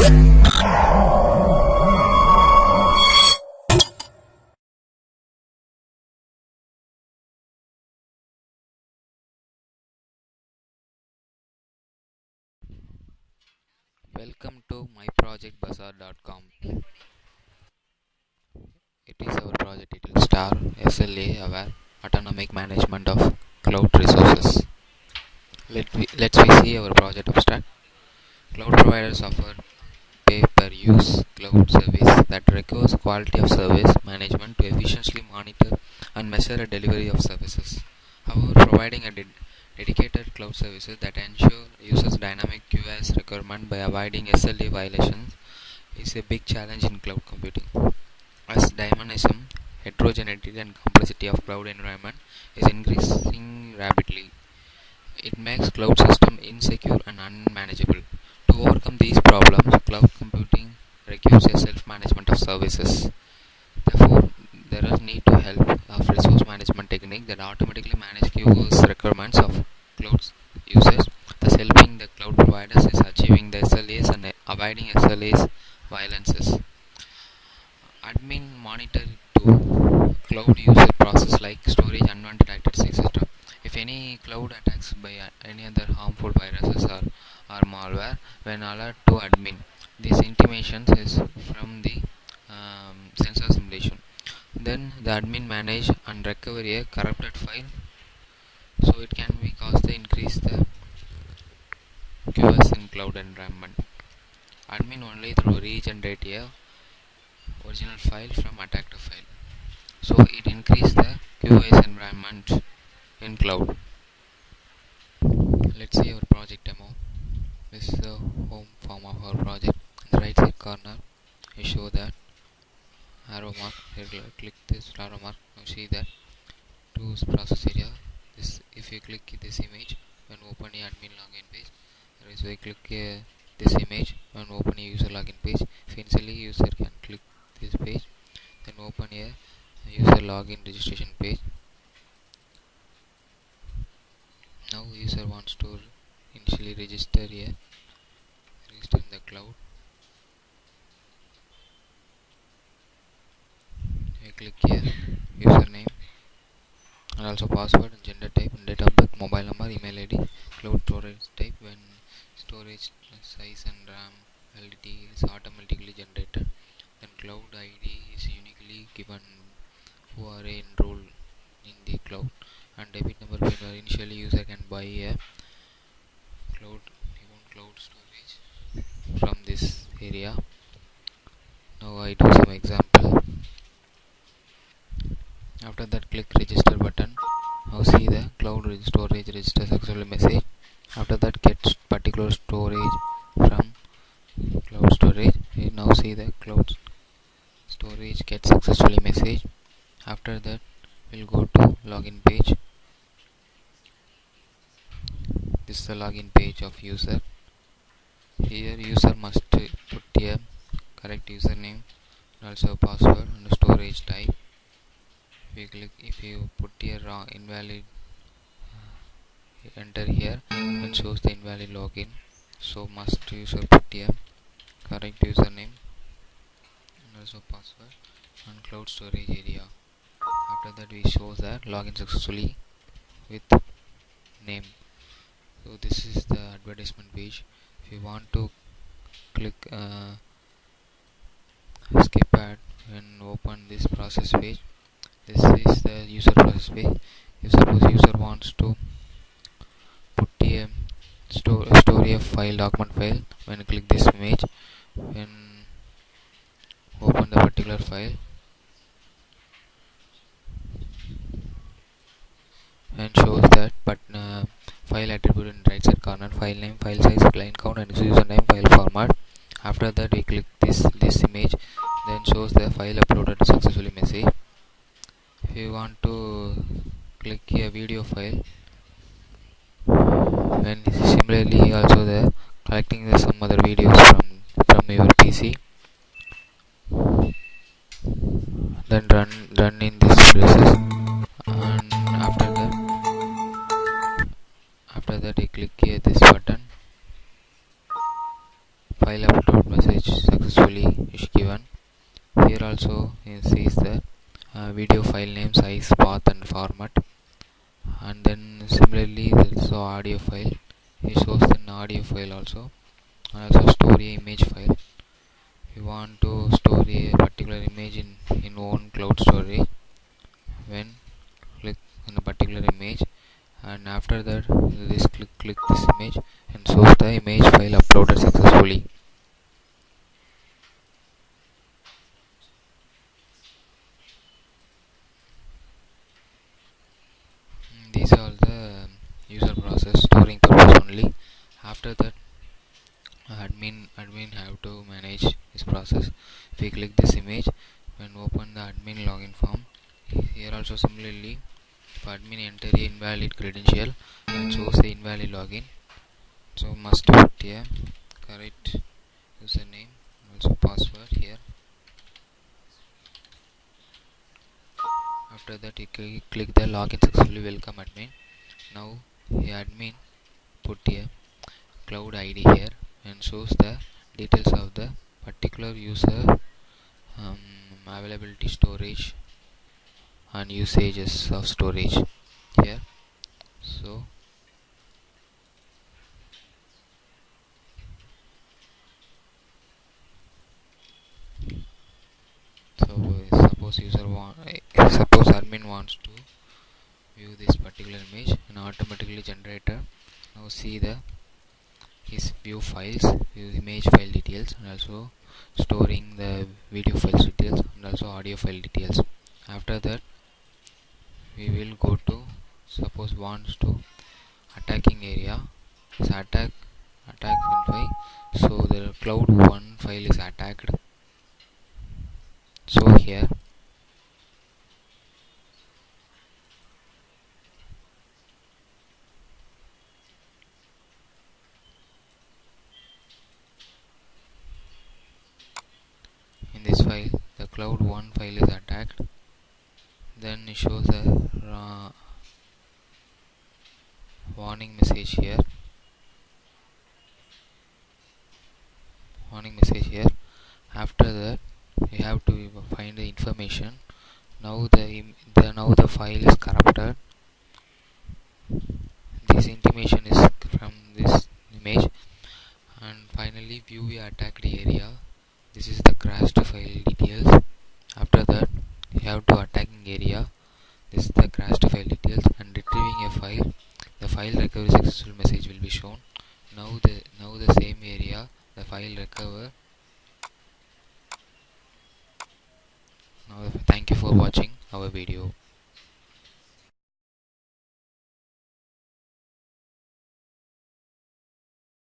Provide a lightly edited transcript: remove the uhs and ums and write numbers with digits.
Welcome to myprojectbazaar.com. It is our project title star SLA-Aware Autonomic Management of Cloud Resources. Let's see our project abstract. Cloud providers offer pay-per-use cloud service that requires quality of service management to efficiently monitor and measure the delivery of services. However, providing a dedicated cloud services that ensure users' dynamic QoS requirement by avoiding SLA violations is a big challenge in cloud computing. As dynamism, heterogeneity and complexity of cloud environment is increasing rapidly, it makes cloud system insecure and unmanageable. To overcome these problems, cloud computing requires a self-management of services. Therefore, there is need to help of resource management technique that automatically manage QoS requirements of cloud users, thus helping the cloud providers is achieving the SLAs and avoiding SLAs violations. Admin monitor to cloud user process like storage, unwanted access, etc. If any cloud attacks by any other harmful viruses or malware, when alert to admin, these intimations is from the sensor simulation. Then the admin manage and recover a corrupted file, so it can be cause the increase the QoS in cloud environment. Admin only through regenerate a original file from attacked file, so it increase the QoS environment in cloud. Let's see our project demo. This is the home form of our project. In the right side corner, we show that arrow mark. Here, click this arrow mark. Now see that to process area. This, if you click this image when open a admin login page, there is we click this image when open a user login page. Initially, user can click this page, then open a user login registration page. Now user wants to initially register in the cloud. I click here username and also password and gender type and date of birth, mobile number, email ID, cloud storage type. When storage size and RAM validity is automatically generated, then cloud ID is uniquely given who are enrolled in the cloud, and debit number when initially user can buy a cloud storage from this area. Now I do some example. After that, click register button. Now see the cloud storage register successfully message. After that, get particular storage from cloud storage. Now see the cloud storage get successfully message. After that, we'll go to login page. This is the login page of user. Here user must put a correct username and also password and storage type. If you put here wrong invalid, enter here and shows the invalid login, so must user put here correct username and also password and cloud storage area. After that, we show that login successfully with name. So this is the advertisement page. If you want to click skip ad and open this process page, this is the user process page. If suppose user wants to put a store a file, document file, when you click this image, when open the particular file and shows that file attribute in right side corner, file name, file size, line count and username, file format. After that, we click this image, then shows the file uploaded successfully message. If you want to click a video file, and similarly also the collecting some other videos from your PC, then run in this process, and after that you click here this button, file upload message successfully is given. Here also it says the video file name, size, path and format, and then similarly there is also audio file. It shows an audio file also, and also store a image file. If you want to store a particular image in one cloud storage, when click on a particular image, and after that this click this image and shows the image file uploaded successfully. These are the user process storing purpose only. After that admin have to manage this process. If we click this image, when open the admin login form, here also similarly if admin enter a invalid credential and shows the invalid login, so must put a correct username also password here. After that you click the login successfully, welcome admin. Now the admin put a cloud ID here and shows the details of the particular user, availability, storage and usages of storage here. So suppose admin wants to view this particular image, and automatically generator now see the his view files, view image file details, and also storing the video files details and also audio file details. After that we will go to, suppose wants to attacking area, is attack file, so the cloud 1 file is attacked. So here in this file the cloud 1 file is attacked. Then it shows a warning message here. After that we have to find the information. Now the file is corrupted. This intimation is from this image. And finally view a attacked area. This is the crashed file details. After that you have to attacking area. This is the crashed file details, and retrieving a file. The file recovery successful message will be shown. Now the same area the file recover. Now thank you for watching our video.